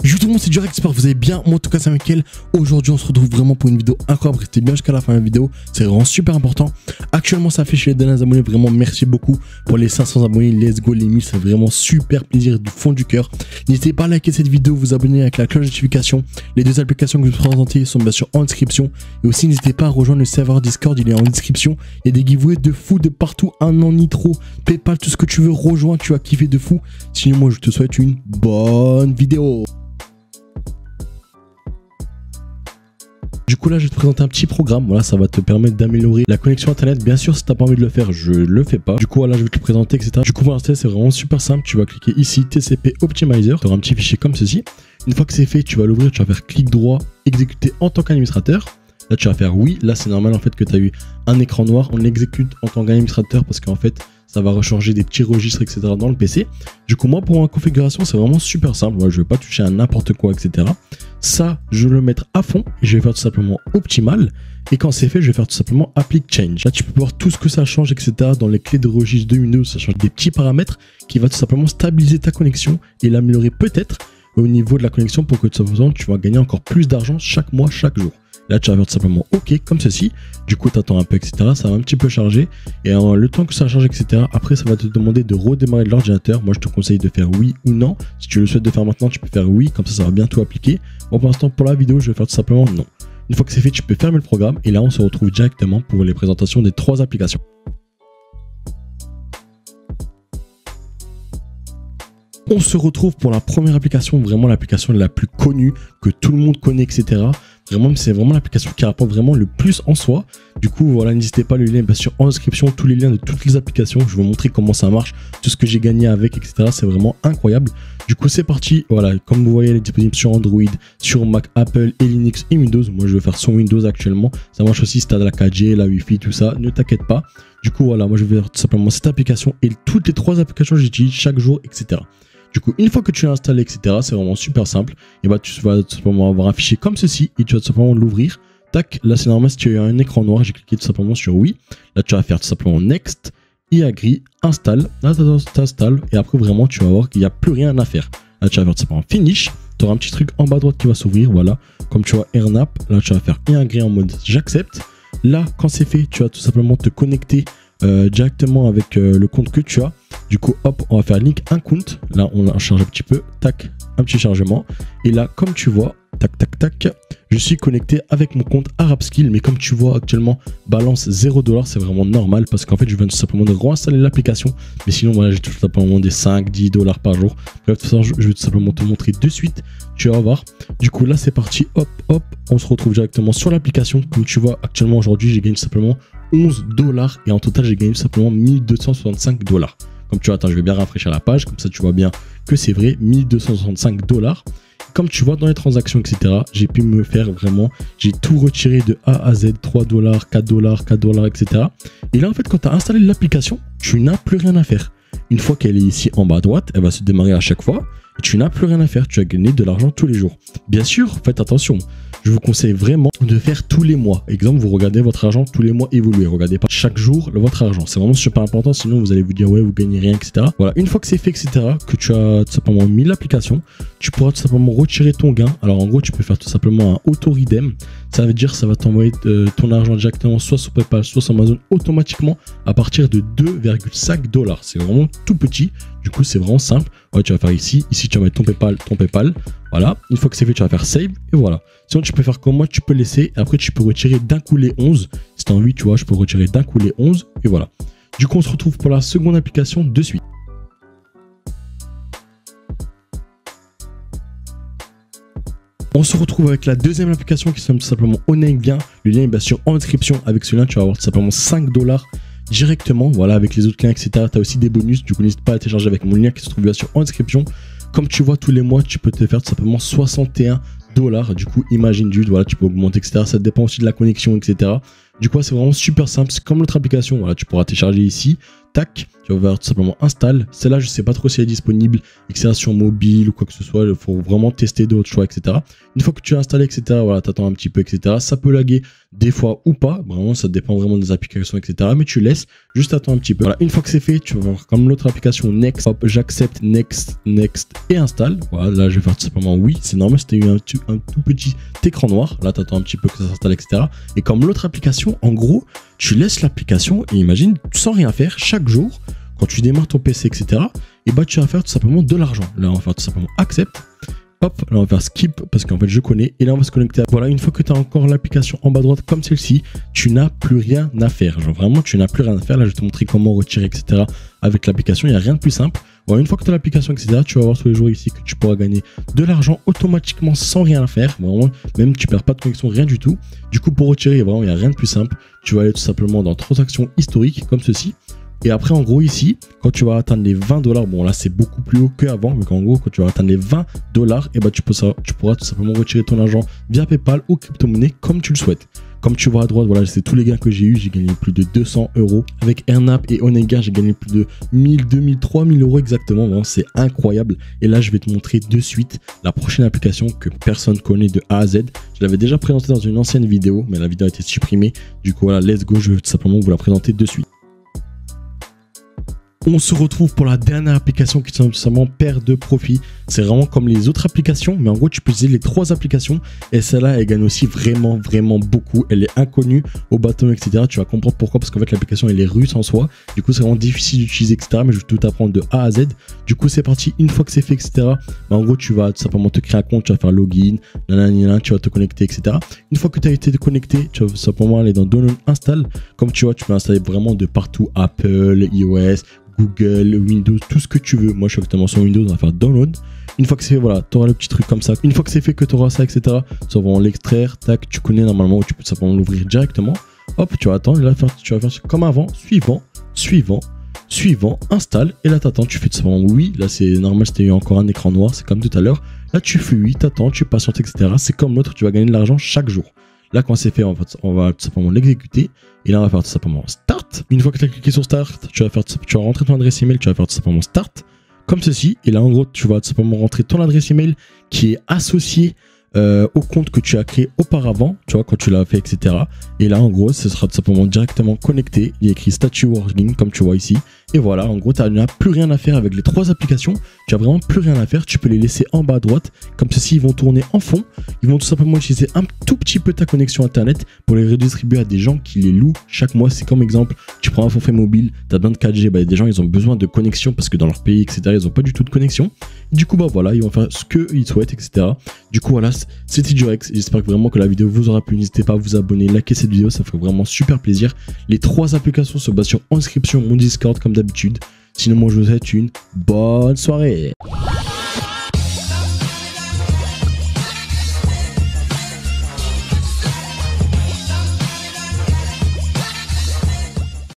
Yo tout le monde, c'est Durex, j'espère que vous allez bien. Moi en tout cas c'est Mickaël. Aujourd'hui on se retrouve vraiment pour une vidéo incroyable. Restez bien jusqu'à la fin de la vidéo, c'est vraiment super important. Actuellement ça affiche les derniers abonnés, vraiment merci beaucoup pour les 500 abonnés. Let's go les 1000, c'est vraiment super plaisir du fond du cœur. N'hésitez pas à liker cette vidéo, vous abonner avec la cloche de notification. Les deux applications que je vous présenter sont bien sûr en description. Et aussi n'hésitez pas à rejoindre le serveur Discord, il est en description. Il y a des giveaways de fou de partout, un an nitro, Paypal, tout ce que tu veux, rejoins, tu vas kiffer de fou. Sinon moi je te souhaite une bonne vidéo. Du coup là je vais te présenter un petit programme, voilà, ça va te permettre d'améliorer la connexion internet. Bien sûr si t'as pas envie de le faire, je le fais pas. Du coup voilà, je vais te le présenter, etc. Du coup pour l'instant c'est vraiment super simple, tu vas cliquer ici TCP Optimizer, tu auras un petit fichier comme ceci. Une fois que c'est fait, tu vas l'ouvrir, tu vas faire clic droit, exécuter en tant qu'administrateur. Là tu vas faire oui, là c'est normal en fait que tu as eu un écran noir, on l'exécute en tant qu'administrateur parce qu'en fait ça va recharger des petits registres, etc. dans le PC. Du coup, moi, pour ma configuration, c'est vraiment super simple. Moi, je ne vais pas toucher à n'importe quoi, etc. Ça, je vais le mettre à fond et je vais faire tout simplement optimal. Et quand c'est fait, je vais faire tout simplement applique change. Là, tu peux voir tout ce que ça change, etc. Dans les clés de registre de Windows, ça change des petits paramètres qui va tout simplement stabiliser ta connexion et l'améliorer peut-être au niveau de la connexion pour que tout simplement, tu vas gagner encore plus d'argent chaque mois, chaque jour. Là, tu vas faire tout simplement OK, comme ceci. Du coup, tu attends un peu, etc. Ça va un petit peu charger. Et le temps que ça charge, etc., après, ça va te demander de redémarrer l'ordinateur. Moi, je te conseille de faire oui ou non. Si tu le souhaites de faire maintenant, tu peux faire oui. Comme ça va bientôt appliquer. Moi, pour l'instant, pour la vidéo, je vais faire tout simplement non. Une fois que c'est fait, tu peux fermer le programme. Et là, on se retrouve directement pour les présentations des 3 applications. On se retrouve pour la première application, vraiment l'application la plus connue, que tout le monde connaît, etc. Vraiment, c'est vraiment l'application qui rapporte vraiment le plus en soi. Du coup, voilà, n'hésitez pas, le lien est bien sûr en description, tous les liens de toutes les applications. Je vais vous montrer comment ça marche, tout ce que j'ai gagné avec, etc. C'est vraiment incroyable. Du coup, c'est parti. Voilà, comme vous voyez, elle est disponible sur Android, sur Mac, Apple et Linux et Windows. Moi, je vais faire sur Windows actuellement. Ça marche aussi si tu as la 4G, la Wi-Fi, tout ça. Ne t'inquiète pas. Du coup, voilà, moi, je vais faire tout simplement cette application et toutes les 3 applications que j'utilise chaque jour, etc. Du coup, une fois que tu l'as installé, etc., c'est vraiment super simple. Et bah, tu vas tout simplement avoir un fichier comme ceci et tu vas tout simplement l'ouvrir. Tac, là c'est normal si tu as un écran noir, j'ai cliqué tout simplement sur oui. Là, tu vas faire tout simplement next, et agree, installe. Là, tu installes et après, vraiment, tu vas voir qu'il n'y a plus rien à faire. Là, tu vas faire tout simplement finish. Tu auras un petit truc en bas à droite qui va s'ouvrir. Voilà, comme tu vois, AirNap. Là, tu vas faire et agree en mode j'accepte. Là, quand c'est fait, tu vas tout simplement te connecter directement avec le compte que tu as. Du coup, hop, on va faire link un compte. Là, on charge un petit peu. Tac, un petit chargement. Et là, comme tu vois, tac, tac, tac, je suis connecté avec mon compte ArabSkill. Mais comme tu vois actuellement, balance 0$. C'est vraiment normal parce qu'en fait, je viens tout simplement de réinstaller l'application. Mais sinon, voilà, j'ai tout simplement des 5-10$ par jour. Bref, de toute façon, je vais tout simplement te montrer de suite. Tu vas voir. Du coup, là, c'est parti. Hop, hop, on se retrouve directement sur l'application. Comme tu vois, actuellement, aujourd'hui, j'ai gagné simplement 11$. Et en total, j'ai gagné simplement 1265$. Comme tu vois, attends, je vais bien rafraîchir la page, comme ça tu vois bien que c'est vrai, 1265$. Comme tu vois dans les transactions, etc., j'ai pu me faire vraiment, j'ai tout retiré de A à Z, 3$, 4$, 4$, etc. Et là, en fait, quand tu as installé l'application, tu n'as plus rien à faire. Une fois qu'elle est ici en bas à droite, elle va se démarrer à chaque fois. Et tu n'as plus rien à faire, tu as gagné de l'argent tous les jours. Bien sûr, faites attention. Je vous conseille vraiment de faire tous les mois. Exemple, vous regardez votre argent tous les mois évoluer. Regardez pas chaque jour votre argent. C'est vraiment super important. Sinon, vous allez vous dire, ouais, vous gagnez rien, etc. Voilà. Une fois que c'est fait, etc., que tu as tout simplement mis l'application, tu pourras tout simplement retirer ton gain. Alors, en gros, tu peux faire tout simplement un auto-redeem. Ça veut dire, ça va t'envoyer ton argent directement, soit sur PayPal, soit sur Amazon, automatiquement à partir de 2,5$. C'est vraiment tout petit. Du coup, c'est vraiment simple. Ouais, tu vas faire ici. Ici, tu vas mettre ton PayPal. Voilà. Une fois que c'est fait, tu vas faire save. Et voilà. Sinon, tu peux faire comme moi. Tu peux laisser. Après, tu peux retirer d'un coup les 11. Si tu as envie, tu vois, je peux retirer d'un coup les 11. Et voilà. Du coup, on se retrouve pour la seconde application de suite. On se retrouve avec la deuxième application qui s'appelle tout simplement Oneinbien. Le lien est bien sûr en description. Avec ce lien, tu vas avoir tout simplement 5$ directement. Voilà, avec les autres liens, etc. Tu as aussi des bonus. Du coup, n'hésite pas à télécharger avec mon lien qui se trouve bien sûr en description. Comme tu vois, tous les mois, tu peux te faire tout simplement 61$. Du coup, imagine du, voilà, tu peux augmenter, etc. Ça dépend aussi de la connexion, etc. Du coup, c'est vraiment super simple. C'est comme l'autre application. Voilà, tu pourras télécharger ici. Tac. tu vas voir tout simplement install. Celle-là, je sais pas trop si elle est disponible, etc. sur mobile ou quoi que ce soit. Il faut vraiment tester d'autres choix, etc. Une fois que tu as installé, etc., voilà, t'attends un petit peu, etc. Ça peut laguer des fois ou pas. Vraiment, ça dépend vraiment des applications, etc. Mais tu laisses, juste attends un petit peu. Voilà, une fois que c'est fait, tu vas voir comme l'autre application Next. Hop, j'accepte, Next et installe. Voilà, là, je vais faire tout simplement oui. C'est normal, c'était un tout petit écran noir. Là, t'attends un petit peu que ça s'installe, etc. Et comme l'autre application, en gros, tu laisses l'application et imagine, sans rien faire, chaque jour, quand tu démarres ton PC, etc., et bah, tu vas faire tout simplement de l'argent. Là, on va faire tout simplement accept. Hop, là on va faire skip parce qu'en fait je connais et là on va se connecter. Voilà, une fois que tu as encore l'application en bas à droite comme celle-ci, tu n'as plus rien à faire. Genre vraiment, tu n'as plus rien à faire. Là, je vais te montrer comment retirer, etc. avec l'application. Il n'y a rien de plus simple. Voilà, une fois que tu as l'application, etc., tu vas voir tous les jours ici que tu pourras gagner de l'argent automatiquement sans rien à faire. Vraiment, même tu perds pas de connexion, rien du tout. Du coup, pour retirer, vraiment, il n'y a rien de plus simple. Tu vas aller tout simplement dans transactions historiques comme ceci. Et après, en gros, ici, quand tu vas atteindre les 20 $, bon là, c'est beaucoup plus haut qu'avant, mais qu'en gros, quand tu vas atteindre les 20 $, et bah, tu pourras tout simplement retirer ton argent via PayPal ou crypto-monnaie comme tu le souhaites. Comme tu vois à droite, voilà, c'est tous les gains que j'ai eu. J'ai gagné plus de 200 €. Avec Earnap et Onega, j'ai gagné plus de 1000, 2000, 3000 € exactement. Vraiment, c'est incroyable. Et là, je vais te montrer de suite la prochaine application que personne connaît de A à Z. Je l'avais déjà présentée dans une ancienne vidéo, mais la vidéo a été supprimée. Du coup, voilà, let's go. Je vais tout simplement vous la présenter de suite. On se retrouve pour la dernière application qui est tout simplement perte de profit. C'est vraiment comme les autres applications, mais en gros, tu peux utiliser les 3 applications et celle-là, elle gagne aussi vraiment beaucoup. Elle est inconnue au bâton, etc. Tu vas comprendre pourquoi, parce qu'en fait, l'application, elle est russe en soi. Du coup, c'est vraiment difficile d'utiliser, etc. Mais je vais tout apprendre de A à Z. Du coup, c'est parti. Une fois que c'est fait, etc. Bah, en gros, tu vas tout simplement te créer un compte, tu vas faire login, tu vas te connecter, etc. Une fois que tu as été connecté, tu vas simplement aller dans Download Install. Comme tu vois, tu peux installer vraiment de partout, Apple, iOS, Google, Windows, tout ce que tu veux. Moi, je suis actuellement sur Windows, on va faire download. Une fois que c'est fait, voilà, tu auras le petit truc comme ça. Une fois que c'est fait, que tu auras ça, etc., tu vas l'extraire, tac, tu connais normalement où tu peux simplement l'ouvrir directement. Hop, tu vas attendre, et là, tu vas faire comme avant, suivant, installe, et là, tu attends, tu fais tout simplement oui. Là, c'est normal, c'était eu encore un écran noir, c'est comme tout à l'heure. Là, tu fais oui, tu attends, tu patientes, etc. C'est comme l'autre, tu vas gagner de l'argent chaque jour. Là, quand c'est fait, on va tout simplement l'exécuter. Et là, on va faire tout simplement Start. Une fois que tu as cliqué sur Start, tu vas rentrer ton adresse email, tu vas faire tout simplement Start. Comme ceci. Et là, en gros, tu vas tout simplement rentrer ton adresse email qui est associée au compte que tu as créé auparavant, tu vois, quand tu l'as fait, etc. Et là, en gros, ce sera tout simplement directement connecté. Il y a écrit Statue Working, comme tu vois ici. Et voilà, en gros, tu n'as plus rien à faire avec les 3 applications. Tu n'as vraiment plus rien à faire. Tu peux les laisser en bas à droite. Comme ceci, ils vont tourner en fond. Ils vont tout simplement utiliser un tout petit peu ta connexion Internet pour les redistribuer à des gens qui les louent chaque mois. C'est comme exemple, tu prends un forfait mobile, tu as besoin de 4G. Bah, des gens, ils ont besoin de connexion parce que dans leur pays, etc., ils n'ont pas du tout de connexion. Du coup, bah voilà, ils vont faire ce qu'ils souhaitent, etc. Du coup, voilà, c'était Durex. J'espère vraiment que la vidéo vous aura plu. N'hésitez pas à vous abonner, liker cette vidéo, ça ferait vraiment super plaisir. Les 3 applications se basent sur inscription, mon Discord comme d'habitude. Sinon, moi, je vous souhaite une bonne soirée.